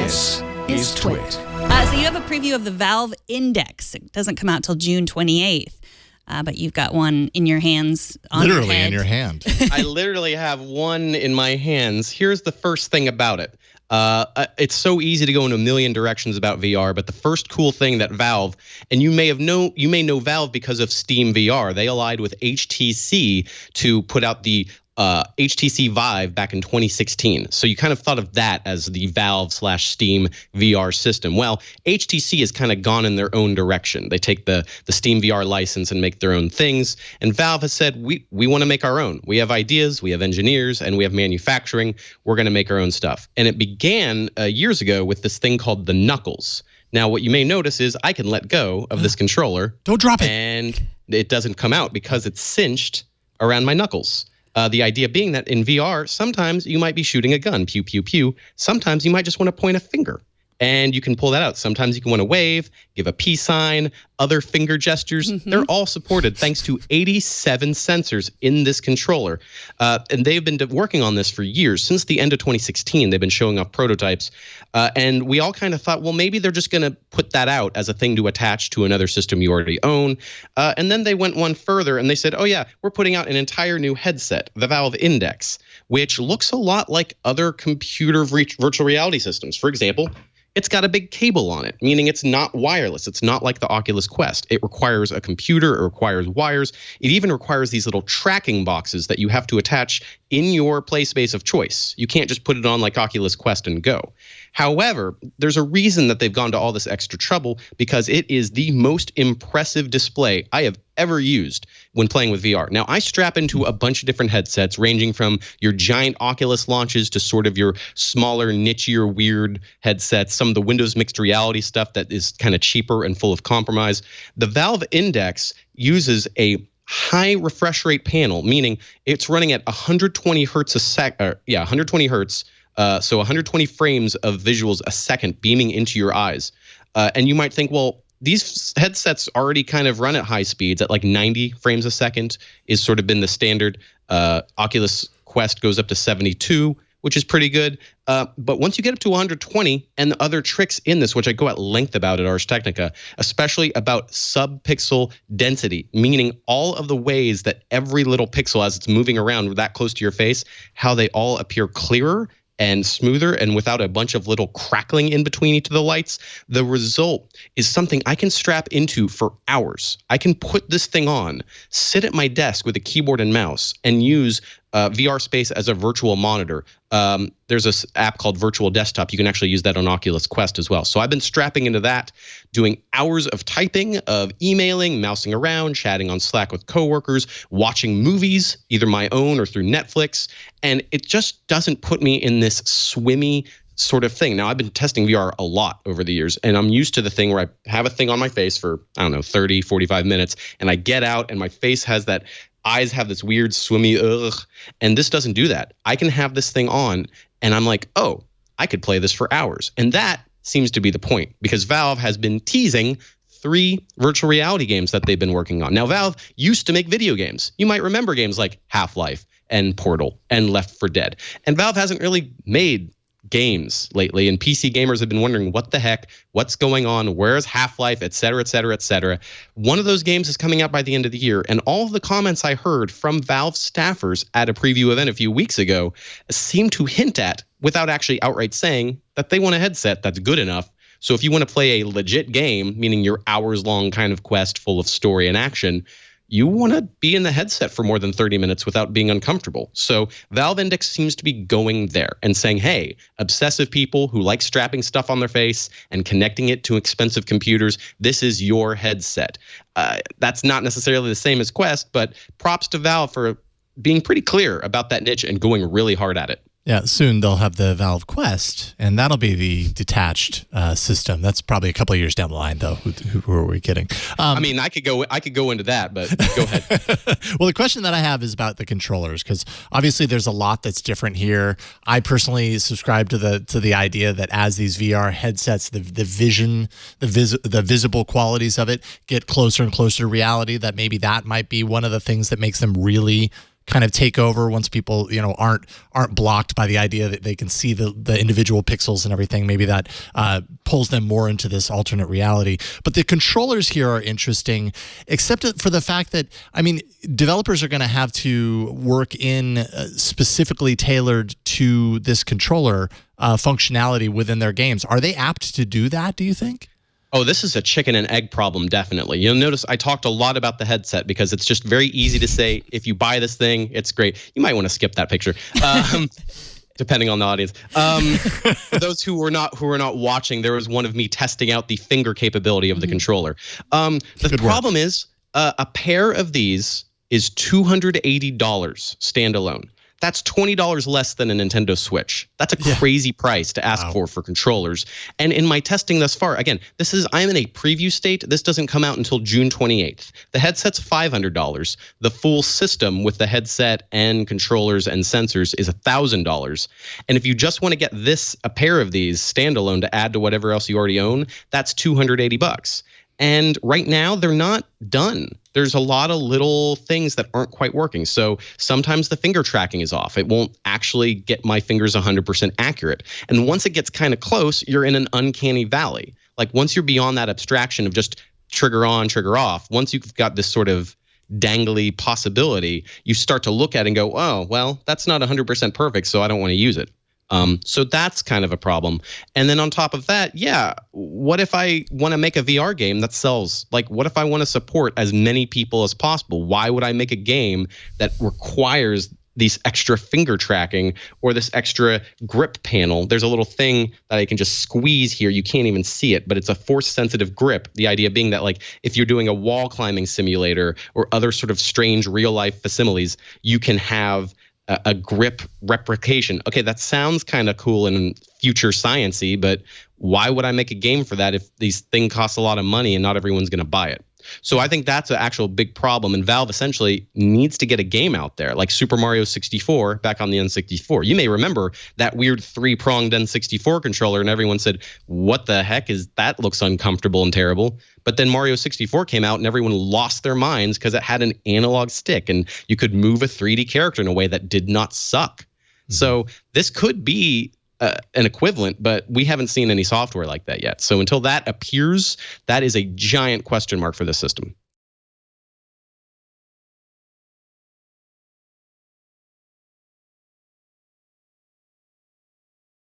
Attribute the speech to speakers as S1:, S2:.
S1: This is Twit.
S2: So you have a preview of the Valve Index. It doesn't come out till June 28th, but you've got one in your hands.
S3: Literally in your hand.
S4: I literally have one in my hands. Here's the first thing about it. It's so easy to go in a million directions about VR, but the first cool thing that Valve, and you may know Valve because of Steam VR. They allied with HTC to put out the HTC Vive back in 2016. So you kind of thought of that as the Valve/Steam VR system. Well, HTC has kind of gone in their own direction. They take the Steam VR license and make their own things. And Valve has said, we want to make our own. We have ideas, we have engineers, and we have manufacturing. We're going to make our own stuff. And it began years ago with this thing called the Knuckles. Now, what you may notice is I can let go of this controller.
S3: Don't drop it.
S4: And it doesn't come out because it's cinched around my knuckles. The idea being that in VR, sometimes you might be shooting a gun, pew, pew, pew. Sometimes you might just want to point a finger, and you can pull that out. Sometimes you can want to wave, give a peace sign, other finger gestures. Mm-hmm. They're all supported thanks to 87 sensors in this controller. And they've been working on this for years. Since the end of 2016, they've been showing off prototypes. And we all kind of thought, well, maybe they're just going to put that out as a thing to attach to another system you already own. And then they went one further and they said, oh, yeah, we're putting out an entire new headset, the Valve Index, which looks a lot like other computer virtual reality systems. For example, it's got a big cable on it, meaning it's not wireless. It's not like the Oculus Quest. It requires a computer. It requires wires. It even requires these little tracking boxes that you have to attach in your play space of choice. You can't just put it on like Oculus Quest and go. However, there's a reason that they've gone to all this extra trouble, because it is the most impressive display I have ever used when playing with VR. Now, I strap into a bunch of different headsets, ranging from your giant Oculus launches to sort of your smaller, nichier, weird headsets, some of the Windows mixed reality stuff that is kind of cheaper and full of compromise. The Valve Index uses a high refresh rate panel, meaning it's running at 120 hertz 120 hertz. So 120 frames of visuals a second beaming into your eyes. And you might think, well, these headsets already kind of run at high speeds at like 90 frames a second is sort of been the standard. Oculus Quest goes up to 72, which is pretty good. But once you get up to 120 and the other tricks in this, which I go at length about at Ars Technica, especially about sub-pixel density, meaning all of the ways that every little pixel as it's moving around that close to your face, how they all appear clearer and smoother and without a bunch of little crackling in between each of the lights. The result is something I can strap into for hours. I can put this thing on, sit at my desk with a keyboard and mouse, and use VR Space as a virtual monitor. There's an app called Virtual Desktop. You can actually use that on Oculus Quest as well. So I've been strapping into that, doing hours of typing, of emailing, mousing around, chatting on Slack with coworkers, watching movies, either my own or through Netflix. And it just doesn't put me in this swimmy sort of thing. Now, I've been testing VR a lot over the years, and I'm used to the thing where I have a thing on my face for, 30, 45 minutes, and I get out and my face has that, eyes have this weird swimmy and this doesn't do that. I can have this thing on and I'm like, oh, I could play this for hours. And that seems to be the point, because Valve has been teasing 3 virtual reality games that they've been working on. Now, Valve used to make video games. You might remember games like Half-Life and Portal and Left 4 Dead. And Valve hasn't really made games lately, and PC gamers have been wondering what the heck, what's going on, where's Half-Life, et cetera, et cetera, et cetera. One of those games is coming out by the end of the year, and all of the comments I heard from Valve staffers at a preview event a few weeks ago seem to hint at, without actually outright saying, that they want a headset that's good enough. So if you want to play a legit game, meaning your hours-long kind of quest full of story and action, you want to be in the headset for more than 30 minutes without being uncomfortable. So Valve Index seems to be going there and saying, hey, obsessive people who like strapping stuff on their face and connecting it to expensive computers, this is your headset. That's not necessarily the same as Quest, but props to Valve for being pretty clear about that niche and going really hard at it.
S3: Yeah, soon they'll have the Valve Quest, and that'll be the detached system. That's probably a couple of years down the line, though. Who are we kidding?
S4: I mean, I could go into that, but go ahead.
S3: Well, the question that I have is about the controllers, because obviously there's a lot that's different here. I personally subscribe to the idea that as these VR headsets, the vision, the visible qualities of it get closer and closer to reality, that maybe that might be one of the things that makes them really kind of take over once people, aren't blocked by the idea that they can see the individual pixels and everything. Maybe that pulls them more into this alternate reality. But the controllers here are interesting, except for the fact that, developers are going to have to work in specifically tailored to this controller functionality within their games. Are they apt to do that, do you think?
S4: Oh, this is a chicken and egg problem, definitely. You'll notice I talked a lot about the headset because it's just very easy to say, if you buy this thing, it's great. You might want to skip that picture, depending on the audience. For those who were not watching, there was one of me testing out the finger capability of the controller. The problem is a pair of these is $280 standalone. That's $20 less than a Nintendo Switch. That's a crazy price to ask for controllers. And in my testing thus far, again, I'm in a preview state. This doesn't come out until June 28th. The headset's $500. The full system with the headset and controllers and sensors is $1,000. And if you just want to get a pair of these standalone to add to whatever else you already own, that's $280. And right now, they're not done. There's a lot of little things that aren't quite working. So sometimes the finger tracking is off. It won't actually get my fingers 100% accurate. And once it gets kind of close, you're in an uncanny valley. Like once you're beyond that abstraction of just trigger on, trigger off, once you've got this sort of dangly possibility, you start to look at it and go, oh, well, that's not 100% perfect, so I don't want to use it. So that's kind of a problem. And then on top of that, what if I want to make a VR game that sells? Like, what if I want to support as many people as possible? Why would I make a game that requires these extra finger tracking or this extra grip panel? There's a little thing that I can just squeeze here. You can't even see it, but it's a force-sensitive grip. The idea being that, like, if you're doing a wall climbing simulator or other sort of strange real-life facsimiles, you can have a grip replication. Okay, that sounds kind of cool and future science-y, but why would I make a game for that if these thing costs a lot of money and not everyone's going to buy it? So I think that's an actual big problem, and Valve essentially needs to get a game out there, like Super Mario 64 back on the N64. You may remember that weird three-pronged N64 controller, and everyone said, what the heck is that? Looks uncomfortable and terrible. But then Mario 64 came out, and everyone lost their minds because it had an analog stick, and you could move a 3D character in a way that did not suck. Mm-hmm. So this could be an equivalent, but we haven't seen any software like that yet. So until that appears, that is a giant question mark for the system.